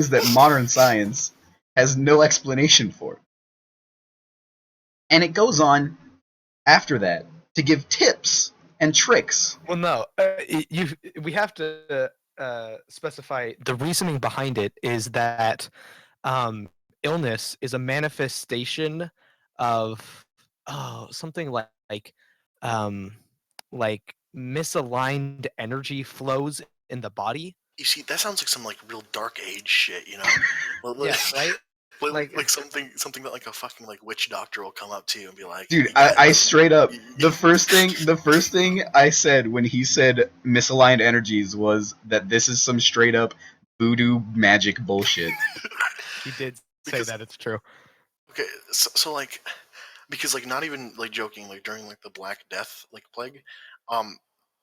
that modern science has no explanation for. And it goes on after that to give tips and tricks. Well, no, we have to specify the reasoning behind it is that illness is a manifestation of something um, like misaligned energy flows in the body. You see, that sounds like some like real dark age shit, you know? Yeah, right. Like something that like a fucking like witch doctor will come up to you and be like, Dude, yeah, I like, straight up the first thing I said when he said misaligned energies was that this is some straight up voodoo magic bullshit. He did say Because- that it's true. Okay, so like, because like not even like joking, like during like the Black Death like plague,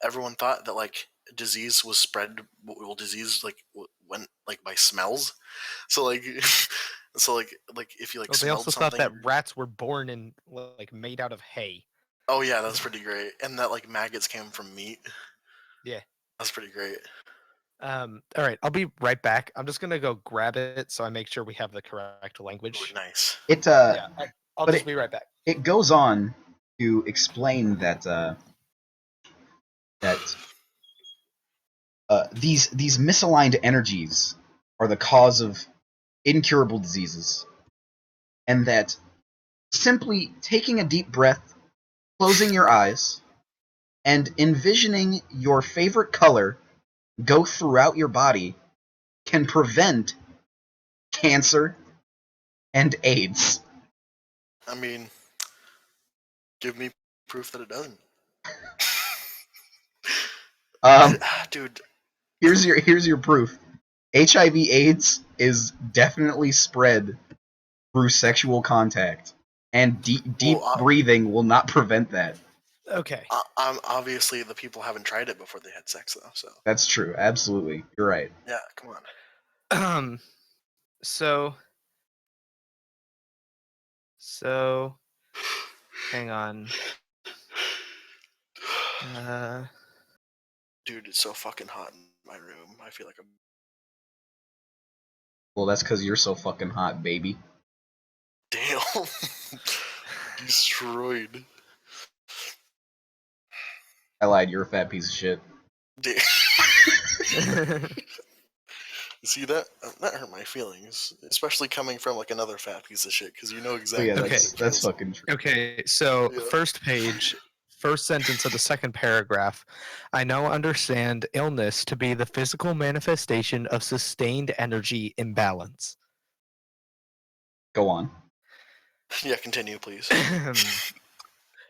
everyone thought that like disease was spread. Well, disease like went like by smells. So like, like if you like Well, they smelled also something. thought that rats were born and like made out of hay. Oh yeah, that's pretty great. And that like maggots came from meat. Yeah. That's pretty great. All right, I'll be right back. I'm just gonna go grab it so I make sure we have the correct language. Ooh, nice. It Yeah, I'll but just be right back. It goes on to explain that these misaligned energies are the cause of incurable diseases, and that simply taking a deep breath, closing your eyes, and envisioning your favorite color go throughout your body can prevent cancer and AIDS. I mean, give me proof that it doesn't. Dude, here's your proof. HIV/AIDS is definitely spread through sexual contact, and deep breathing will not prevent that. Okay. Obviously, the people haven't tried it before they had sex, though. So that's true. Absolutely, you're right. Yeah, come on. So, hang on. Dude, it's so fucking hot in my room. I feel like I'm. Well, that's because you're so fucking hot, baby. Damn. Destroyed. I lied. You're a fat piece of shit. Damn. See that hurt my feelings, especially coming from like another fat piece of shit, because you know exactly. Yeah, that's fucking true. Okay, so Yeah. First page, first sentence of the second paragraph. I now understand illness to be the physical manifestation of sustained energy imbalance. Go on. Yeah, continue, please.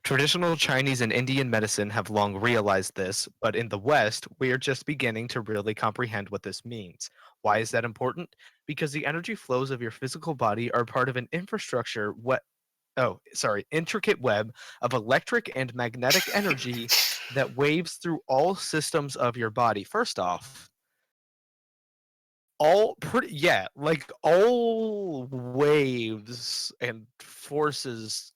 Traditional Chinese and Indian medicine have long realized this, but in the West, we are just beginning to really comprehend what this means. Why is that important? Because the energy flows of your physical body are part of an intricate web of electric and magnetic energy that waves through all systems of your body. First off, all waves and forces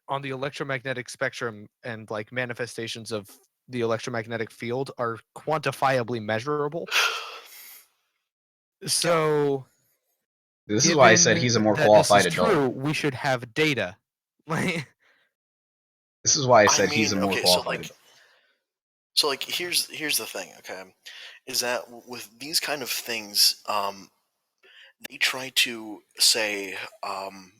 on the electromagnetic spectrum and like manifestations of the electromagnetic field are quantifiably measurable. So this is why I said he's a more qualified adult. True, we should have data. This is why I said he's a more qualified adult. So like here's the thing, okay, is that with these kind of things, they try to say,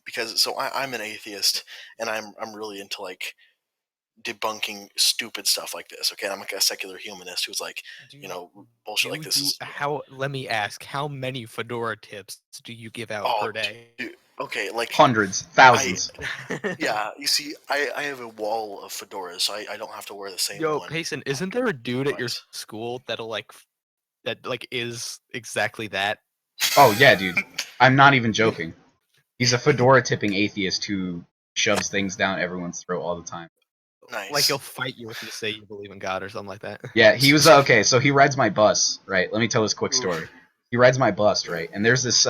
because so I'm an atheist and I'm really into like debunking stupid stuff like this. Okay, I'm like a secular humanist who's like, bullshit like this. Let me ask, how many fedora tips do you give out per day? Dude, okay, like hundreds, thousands. Yeah, you see, I have a wall of fedoras, so I don't have to wear the same one. Payson, isn't there a dude at your school that is exactly that? Oh yeah, dude. I'm not even joking. He's a fedora tipping atheist who shoves things down everyone's throat all the time. Nice. Like he'll fight you if you say you believe in God or something like that. Yeah, he was okay. So he rides my bus, right? Let me tell this quick story. He rides my bus, right? And there's this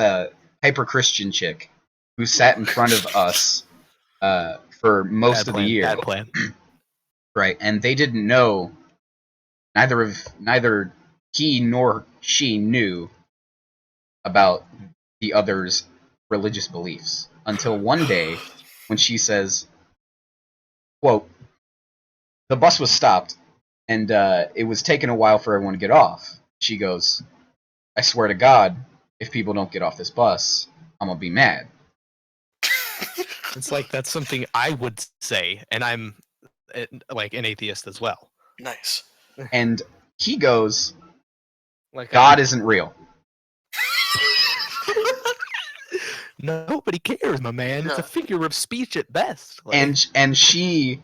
hyper Christian chick who sat in front of us for most of the year. Bad plan. Right, and they didn't know. Neither he nor she knew about the other's religious beliefs. Until one day when she says, quote, the bus was stopped and it was taking a while for everyone to get off. She goes, I swear to God, if people don't get off this bus, I'm gonna be mad. It's like that's something I would say, and I'm like an atheist as well. Nice. And he goes, Like God isn't real. Nobody cares, my man. It's a Yeah. figure of speech at best. Like, And she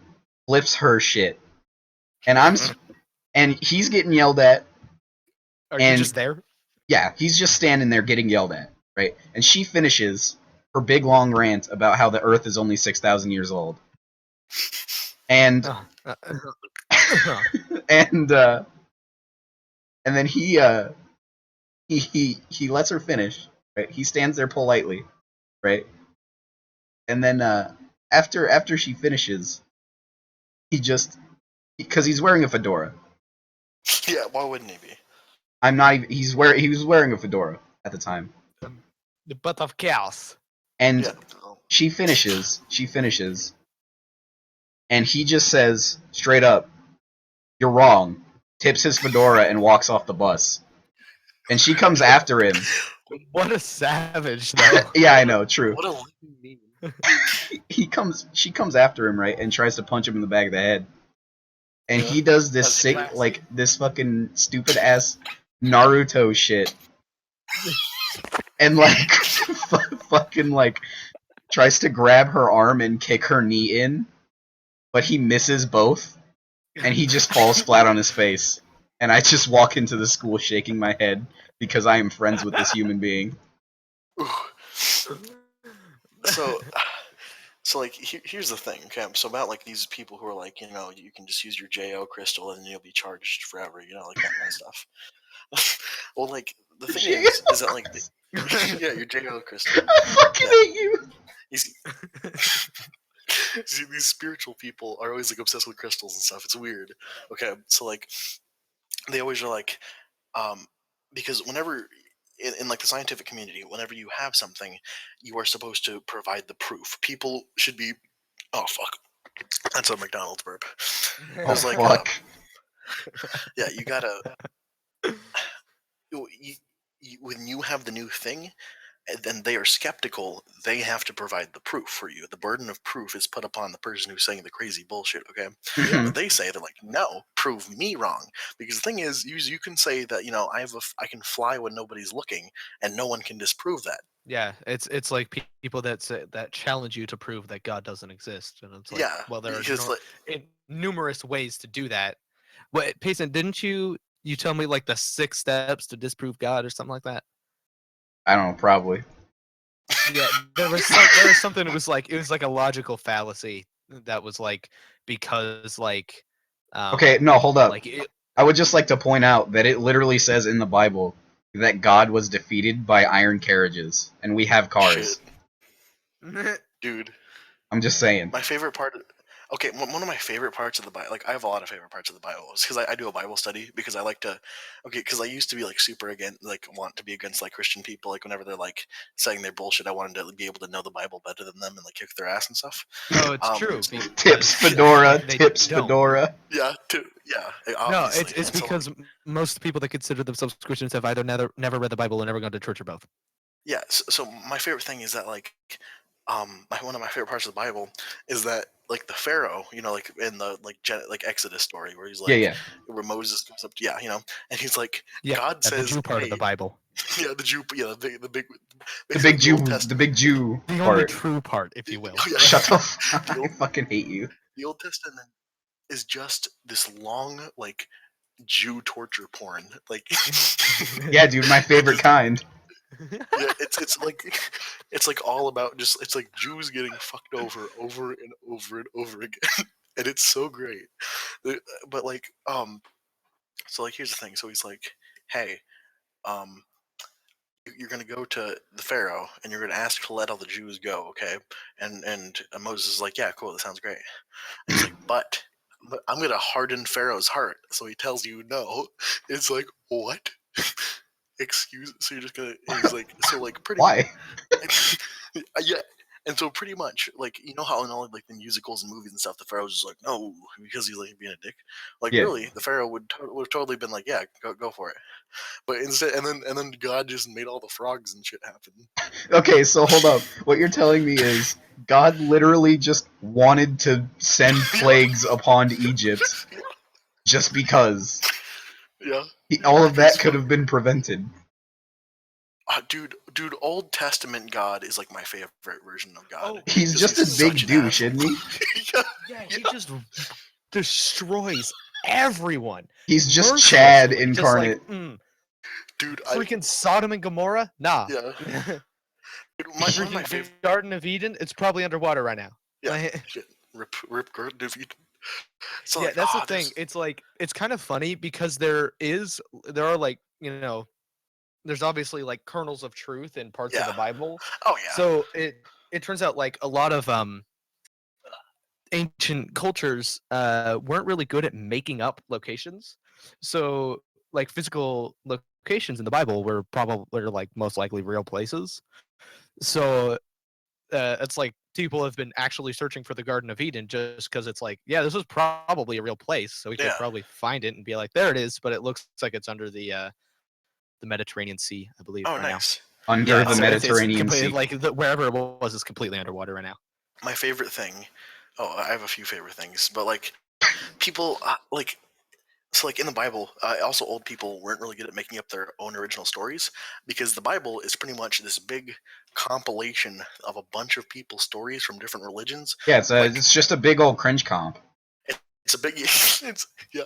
flips her shit. And he's getting yelled at. are you And just there? yeah, he's just standing there getting yelled at, right? And she finishes her big long rant about how the Earth is only 6,000 years old. And and then he lets her finish, right? He stands there politely, right? And then after she finishes, he just because he's wearing a fedora. Yeah, why wouldn't he be? I'm not even. He was wearing a fedora at the time, The butt of chaos. and Yeah. she finishes, and he just says straight up, "You're wrong." Tips his fedora and walks off the bus. And she comes after him. What a savage, though. Yeah, I know, true. What a living meme. She comes after him, right, and tries to punch him in the back of the head. And Yeah, he does this that's sick, classy. like this fucking stupid ass Naruto shit, and like fucking like tries to grab her arm and kick her knee in, but he misses both, and he just falls flat on his face. And I just walk into the school shaking my head because I am friends with this human being. Ooh. So like here's the thing, okay? So about like these people who are like, you know, you can just use your JO crystal and you'll be charged forever, you know, like that kind of stuff. Well, like the thing is that like yeah, your JO crystal. I fucking hate you. You see, see, these spiritual people are always like obsessed with crystals and stuff. It's weird. Okay, so like they always are like, because whenever in like the scientific community, whenever you have something, you are supposed to provide the proof. People should be. Oh fuck, that's a McDonald's burp. Oh It's like, fuck. yeah, you gotta. When you have the new thing, and then they are skeptical, they have to provide the proof for you. The burden of proof is put upon the person who's saying the crazy bullshit, okay? But they say, they're like, no, prove me wrong. Because the thing is, you can say that, you know, I can fly when nobody's looking, and no one can disprove that. Yeah, it's like people that challenge you to prove that God doesn't exist, and it's like, Yeah, well, there are because like, numerous ways to do that. What, Payson, didn't you tell me like the 6 steps to disprove God or something like that? I don't know, probably. Yeah, there was something. It was like a logical fallacy that was like, because like Okay, no, hold up. like it, I would just like to point out that it literally says in the Bible that God was defeated by iron carriages, and we have cars. shit, dude. I'm just saying. My favorite part. Okay, one of my favorite parts of the Bible. Like, I have a lot of favorite parts of the Bible, because I do a Bible study because I like to. Okay, because I used to be like super against, like, want to be against like Christian people. Like, whenever they're like saying their bullshit, I wanted to be able to know the Bible better than them and like kick their ass and stuff. oh, it's true. Tips because fedora, they tips don't. fedora. Yeah, No, obviously. it's And so, because most people that consider themselves Christians have either never read the Bible or never gone to church, or both. yeah. So my favorite thing is that like, one of my favorite parts of the Bible is that like the Pharaoh, you know, like in the like Exodus story where he's like, Yeah. where Moses comes up, yeah, you know, and he's like, Yeah, God the says, Jew part of the hey, Bible, yeah, the Jew, yeah, the big, The basically big Jew, Old the Testament. big Jew the only part. true part, if you will. Yeah, Shut the fuck. the I old, fucking hate you. the Old Testament is just this long like Jew torture porn, like Yeah, dude, my favorite kind. yeah, it's like all about just it's like Jews getting fucked over and over and over again, and it's so great. But like so like here's the thing. So he's like, hey, um, you're gonna go to the Pharaoh and you're gonna ask to let all the Jews go, okay? And Moses is like, yeah, cool, that sounds great. And he's like, but I'm gonna harden Pharaoh's heart, so he tells you no. It's like, what? excuse. So you're just gonna. He's like, so like pretty. Why? Yeah. And so pretty much, like, you know how in all like the musicals and movies and stuff, the Pharaoh's just like, no, because he's like being a dick. Like, Yeah. really, the Pharaoh would have totally been like, yeah, go for it. But instead, and then God just made all the frogs and shit happen. Okay, so hold up. What you're telling me is God literally just wanted to send plagues upon Egypt just because. Yeah. All of that Because could have been prevented. dude, Old Testament God is like my favorite version of God. Oh, He's because just a such big an douche, asshole. isn't he? Yeah. Yeah, he just destroys everyone. He's just Mercilessly, Chad just incarnate. like, Dude, freaking Sodom and Gomorrah? Nah. yeah. Dude, one of my Freaking favorite. Garden of Eden? It's probably underwater right now. Yeah. Like- Shit. Rip Garden of Eden. So yeah, like, that's the this- thing. It's like it's kind of funny because there are like, there's obviously like kernels of truth in parts of Yeah. the Bible. Oh yeah. So it turns out like a lot of ancient cultures weren't really good at making up locations. So like physical locations in the Bible were like most likely real places. So it's like people have been actually searching for the Garden of Eden just because it's like, yeah, this was probably a real place, so we could Yeah. probably find it and be like, there it is. But it looks like it's under the Mediterranean Sea, I believe, Oh, right nice. Under now. the It's Mediterranean Sea. like wherever it was is completely underwater right now. My favorite thing. Oh, I have a few favorite things, but like people like. So, like in the Bible, also old people weren't really good at making up their own original stories because the Bible is pretty much this big compilation of a bunch of people's stories from different religions. Yeah, like- it's just a big old cringe comp. It's a big, it's yeah.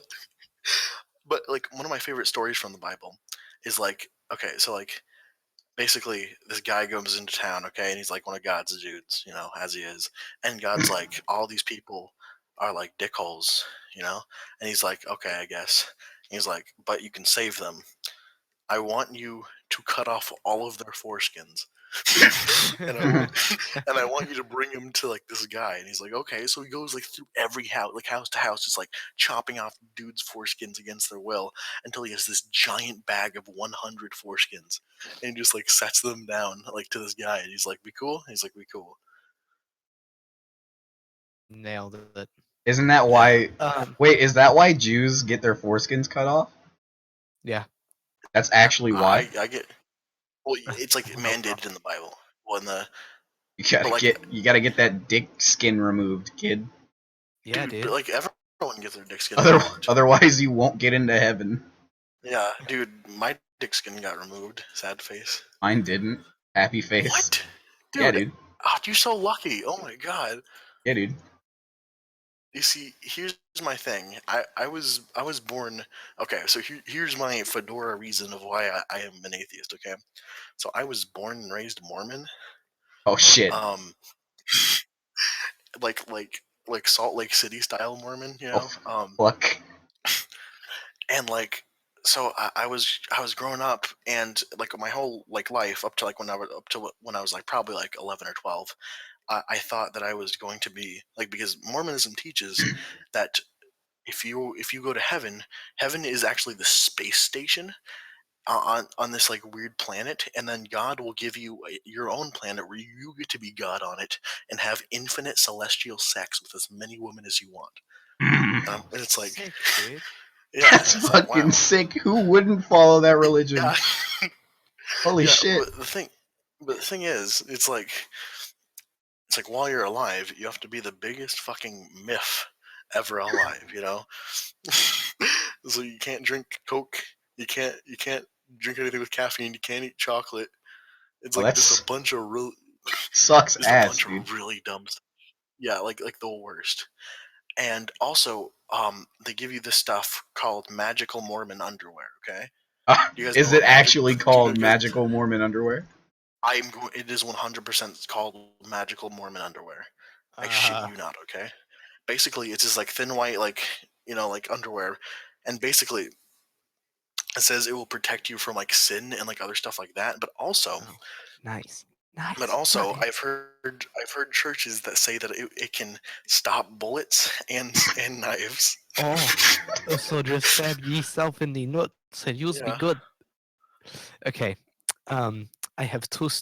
But like one of my favorite stories from the Bible is like, okay, so like basically this guy goes into town, okay, and he's like one of God's dudes, as he is, and God's like, all these people are like dickholes, and he's like, okay, I guess. He's like, but you can save them. I want you to cut off all of their foreskins. and I want you to bring him to like this guy. And he's like, okay. So he goes like through every house, like house to house, just like chopping off dudes' foreskins against their will until he has this giant bag of 100 foreskins. And he just like sets them down like to this guy. And he's like, be cool? He's like, be cool. Nailed it. Isn't that why? Um, Wait, is that why Jews get their foreskins cut off? yeah. That's actually why. I get. Well, it's like mandated in the Bible. Well, in the You gotta get that dick skin removed, kid. Yeah, dude, dude. but like everyone gets their dick skin removed. Otherwise, you won't get into heaven. Yeah, dude, my dick skin got removed. Sad face. Mine didn't. Happy face. What? Dude, Yeah, dude. Oh, you're so lucky. Oh my god. Yeah, dude. You see, here's my thing. I was born. Okay, so here's my fedora reason of why I am an atheist. Okay, so I was born and raised Mormon. Oh shit. Like Salt Lake City style Mormon. Fuck. And like, so I was growing up, and like my whole like life up to like when I was like probably like 11 or 12. I thought that I was going to be like, because Mormonism teaches that if you go to heaven is actually the space station on this like weird planet, and then God will give you your own planet where you get to be God on it and have infinite celestial sex with as many women as you want. And it's like, Sick, dude. yeah, That's it's fucking like, wow. sick. Who wouldn't follow that religion? Yeah. Holy Yeah, shit. But the thing is, it's like while you're alive, you have to be the biggest fucking myth ever alive, So you can't drink Coke, you can't drink anything with caffeine, you can't eat chocolate. It's like just a bunch of real sucks just ass, a bunch dude. of really dumb stuff. Yeah, like the worst. And also, they give you this stuff called magical Mormon underwear. Okay, you guys Is know it what actually called you guys- magical Mormon underwear? It is 100% called magical Mormon underwear. I shit you not. Okay, basically it's just like thin white, like like underwear, and basically it says it will protect you from like sin and like other stuff like that. But also, Nice. But also, I've heard churches that say that it can stop bullets and knives. Oh, so just stab yourself in the nuts and you'll be Yeah. good. Okay. I have two stories.